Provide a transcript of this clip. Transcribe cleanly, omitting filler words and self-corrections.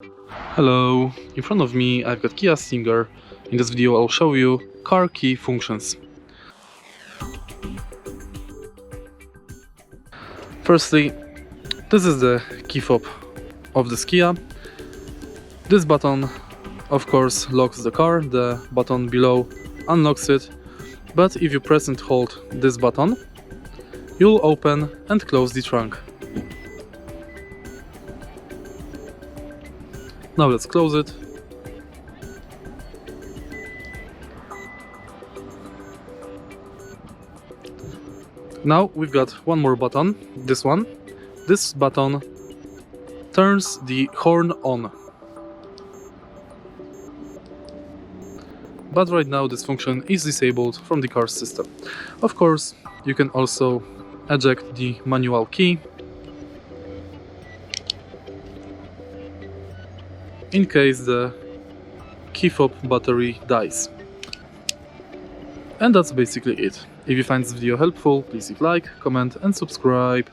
Hello, in front of me I've got Kia Stinger. In this video I'll show you car key functions. Firstly, this is the key fob of this Kia. This button of course locks the car, the button below unlocks it, but if you press and hold this button, you'll open and close the trunk. Now let's close it. Now we've got one more button, this one. This button turns the horn on. But right now this function is disabled from the car's system. Of course, you can also eject the manual key in case the key fob battery dies. And that's basically it. If you find this video helpful, please leave a like, comment and subscribe.